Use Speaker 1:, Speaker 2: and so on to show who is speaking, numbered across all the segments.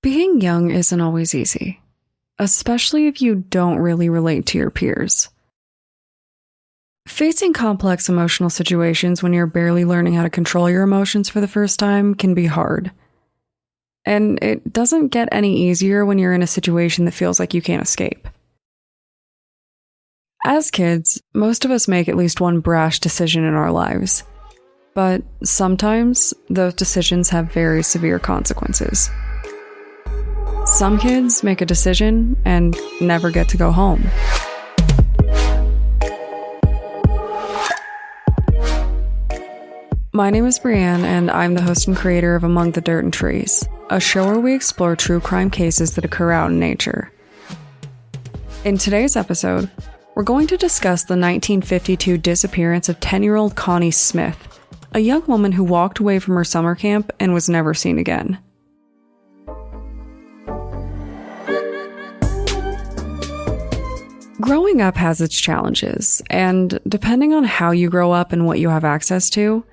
Speaker 1: Being young isn't always easy, especially if you don't really relate to your peers. Facing complex emotional situations when you're barely learning how to control your emotions for the first time can be hard. And it doesn't get any easier when you're in a situation that feels like you can't escape. As kids, most of us make at least one brash decision in our lives. But sometimes those decisions have very severe consequences. Some kids make a decision and never get to go home. My name is Brianne, and I'm the host and creator of Among the Dirt and Trees, a show where we explore true crime cases that occur out in nature. In today's episode, we're going to discuss the 1952 disappearance of 10-year-old Connie Smith, a young woman who walked away from her summer camp and was never seen again. Growing up has its challenges, and depending on how you grow up and what you have access to,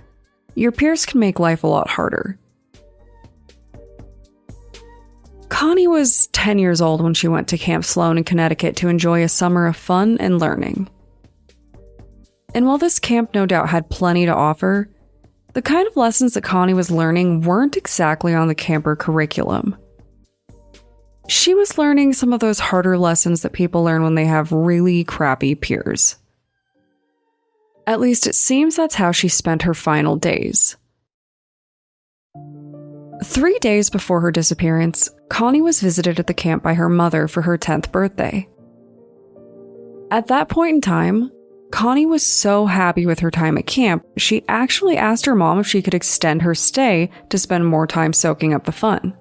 Speaker 1: your peers can make life a lot harder. Connie was 10 years old when she went to Camp Sloan in Connecticut to enjoy a summer of fun and learning. And while this camp no doubt had plenty to offer, the kind of lessons that Connie was learning weren't exactly on the camper curriculum. She was learning some of those harder lessons that people learn when they have really crappy peers. At least it seems that's how she spent her final days. 3 days before her disappearance, Connie was visited at the camp by her mother for her 10th birthday. At that point in time, Connie was so happy with her time at camp, she actually asked her mom if she could extend her stay to spend more time soaking up the fun.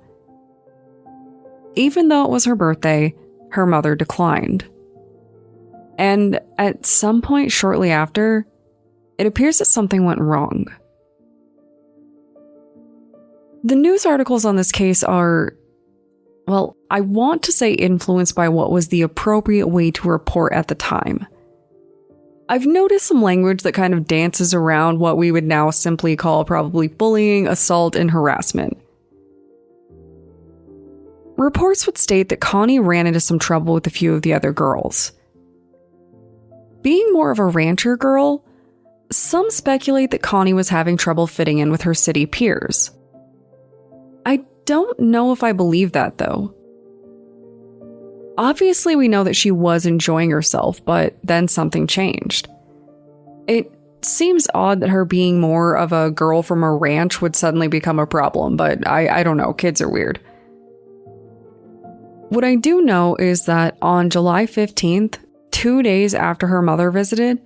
Speaker 1: Even though it was her birthday, her mother declined. And at some point shortly after, it appears that something went wrong. The news articles on this case are, well, I want to say influenced by what was the appropriate way to report at the time. I've noticed some language that kind of dances around what we would now simply call probably bullying, assault, and harassment. Reports would state that Connie ran into some trouble with a few of the other girls. Being more of a rancher girl, some speculate that Connie was having trouble fitting in with her city peers. I don't know if I believe that, though. Obviously, we know that she was enjoying herself, but then something changed. It seems odd that her being more of a girl from a ranch would suddenly become a problem, but I don't know, kids are weird. What I do know is that on July 15th, 2 days after her mother visited,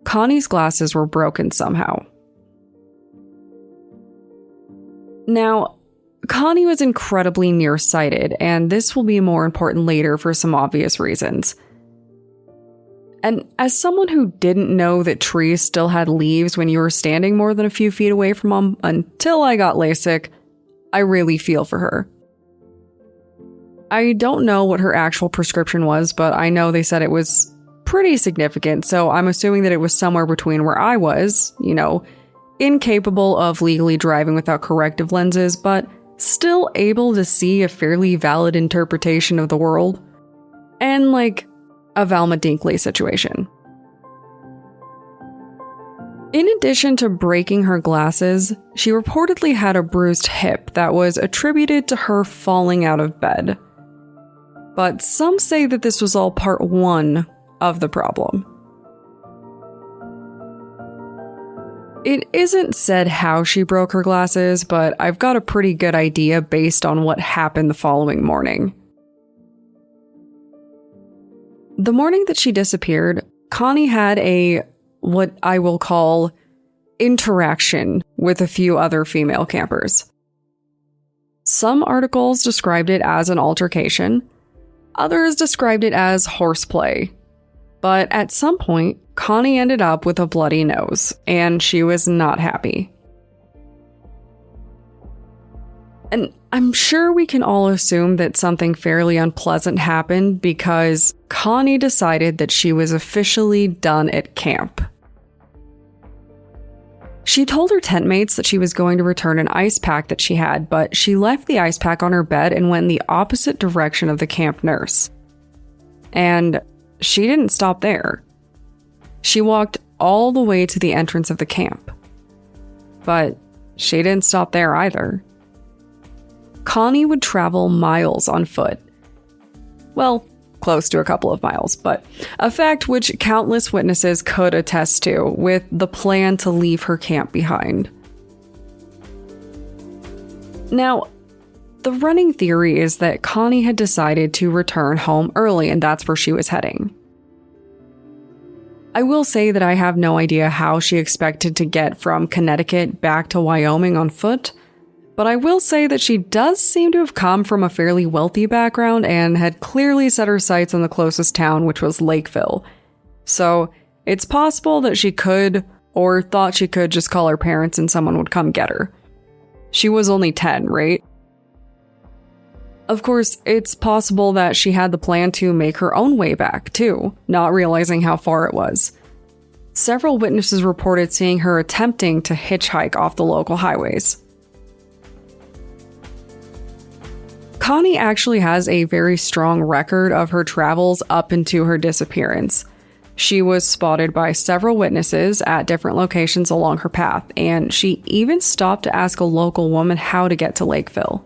Speaker 1: Connie's glasses were broken somehow. Now, Connie was incredibly nearsighted, and this will be more important later for some obvious reasons. And as someone who didn't know that trees still had leaves when you were standing more than a few feet away from them until I got LASIK, I really feel for her. I don't know what her actual prescription was, but I know they said it was pretty significant, so I'm assuming that it was somewhere between where I was, incapable of legally driving without corrective lenses, but still able to see a fairly valid interpretation of the world, and like a Velma Dinkley situation. In addition to breaking her glasses, she reportedly had a bruised hip that was attributed to her falling out of bed. But some say that this was all part one of the problem. It isn't said how she broke her glasses, but I've got a pretty good idea based on what happened the following morning. The morning that she disappeared, Connie had what I will call interaction with a few other female campers. Some articles described it as an altercation, others described it as horseplay. But at some point, Connie ended up with a bloody nose, and she was not happy. And I'm sure we can all assume that something fairly unpleasant happened because Connie decided that she was officially done at camp. She told her tent mates that she was going to return an ice pack that she had, but she left the ice pack on her bed and went in the opposite direction of the camp nurse. And she didn't stop there. She walked all the way to the entrance of the camp. But she didn't stop there either. Connie would travel miles on foot. Well, close to a couple of miles, but a fact which countless witnesses could attest to, with the plan to leave her camp behind. Now, the running theory is that Connie had decided to return home early, and that's where she was heading. I will say that I have no idea how she expected to get from Connecticut back to Wyoming on foot, but I will say that she does seem to have come from a fairly wealthy background and had clearly set her sights on the closest town, which was Lakeville. So it's possible that she could, or thought she could, just call her parents and someone would come get her. She was only 10, right? Of course, it's possible that she had the plan to make her own way back, too, not realizing how far it was. Several witnesses reported seeing her attempting to hitchhike off the local highways. Connie actually has a very strong record of her travels up into her disappearance. She was spotted by several witnesses at different locations along her path, and she even stopped to ask a local woman how to get to Lakeville.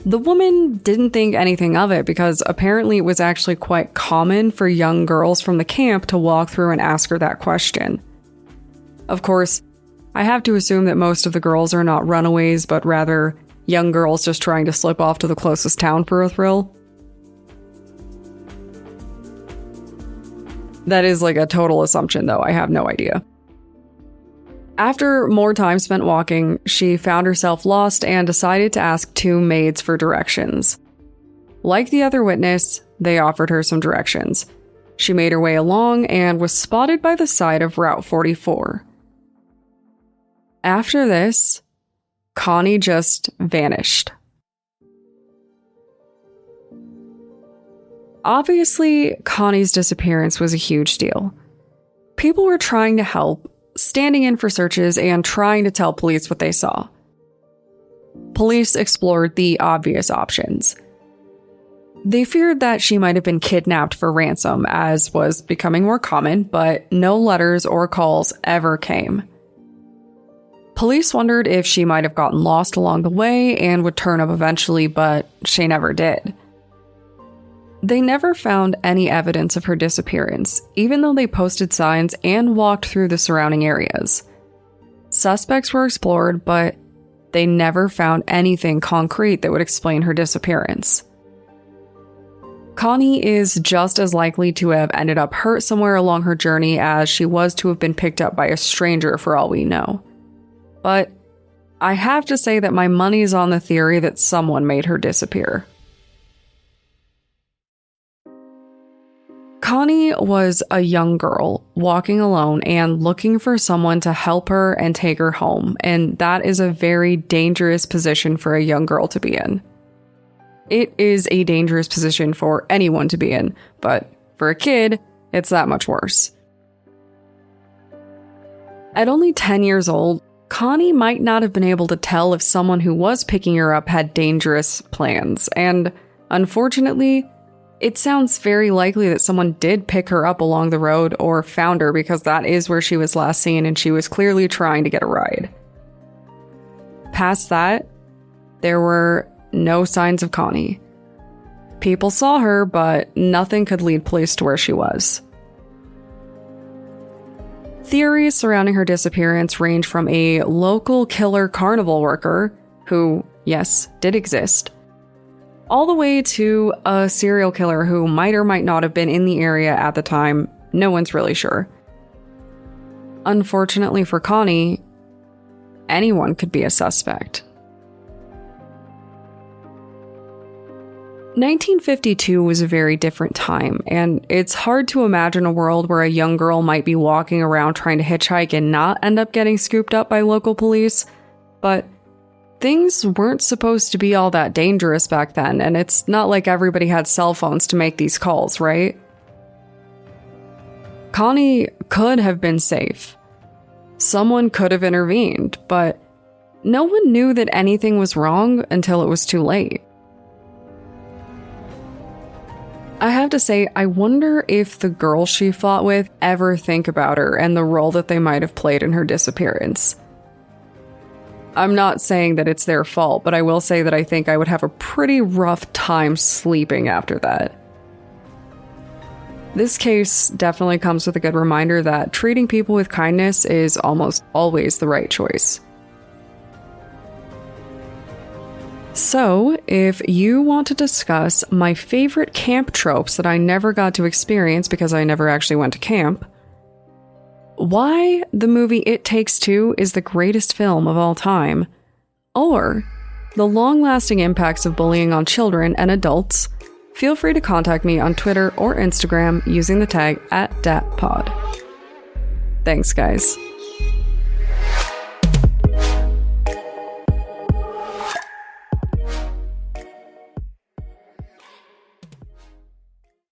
Speaker 1: The woman didn't think anything of it because apparently it was actually quite common for young girls from the camp to walk through and ask her that question. Of course, I have to assume that most of the girls are not runaways, but rather young girls just trying to slip off to the closest town for a thrill. That is like a total assumption, though. I have no idea. After more time spent walking, she found herself lost and decided to ask two maids for directions. Like the other witness, they offered her some directions. She made her way along and was spotted by the side of Route 44. After this, Connie just vanished. Obviously, Connie's disappearance was a huge deal. People were trying to help, standing in for searches and trying to tell police what they saw. Police explored the obvious options. They feared that she might have been kidnapped for ransom, as was becoming more common, but no letters or calls ever came. Police wondered if she might have gotten lost along the way and would turn up eventually, but she never did. They never found any evidence of her disappearance, even though they posted signs and walked through the surrounding areas. Suspects were explored, but they never found anything concrete that would explain her disappearance. Connie is just as likely to have ended up hurt somewhere along her journey as she was to have been picked up by a stranger for all we know. But I have to say that my money's on the theory that someone made her disappear. Connie was a young girl walking alone and looking for someone to help her and take her home, and that is a very dangerous position for a young girl to be in. It is a dangerous position for anyone to be in, but for a kid, it's that much worse. At only 10 years old, Connie might not have been able to tell if someone who was picking her up had dangerous plans, and unfortunately, it sounds very likely that someone did pick her up along the road or found her because that is where she was last seen and she was clearly trying to get a ride. Past that, there were no signs of Connie. People saw her, but nothing could lead police to where she was. Theories surrounding her disappearance range from a local killer carnival worker, who, yes, did exist, all the way to a serial killer who might or might not have been in the area at the time. No one's really sure. Unfortunately for Connie, anyone could be a suspect. 1952 was a very different time, and it's hard to imagine a world where a young girl might be walking around trying to hitchhike and not end up getting scooped up by local police, but things weren't supposed to be all that dangerous back then, and it's not like everybody had cell phones to make these calls, right? Connie could have been safe. Someone could have intervened, but no one knew that anything was wrong until it was too late. I have to say, I wonder if the girls she fought with ever think about her and the role that they might have played in her disappearance. I'm not saying that it's their fault, but I will say that I think I would have a pretty rough time sleeping after that. This case definitely comes with a good reminder that treating people with kindness is almost always the right choice. So, if you want to discuss my favorite camp tropes that I never got to experience because I never actually went to camp, why the movie It Takes Two is the greatest film of all time, or the long-lasting impacts of bullying on children and adults, feel free to contact me on Twitter or Instagram using the tag @DatPod. Thanks, guys.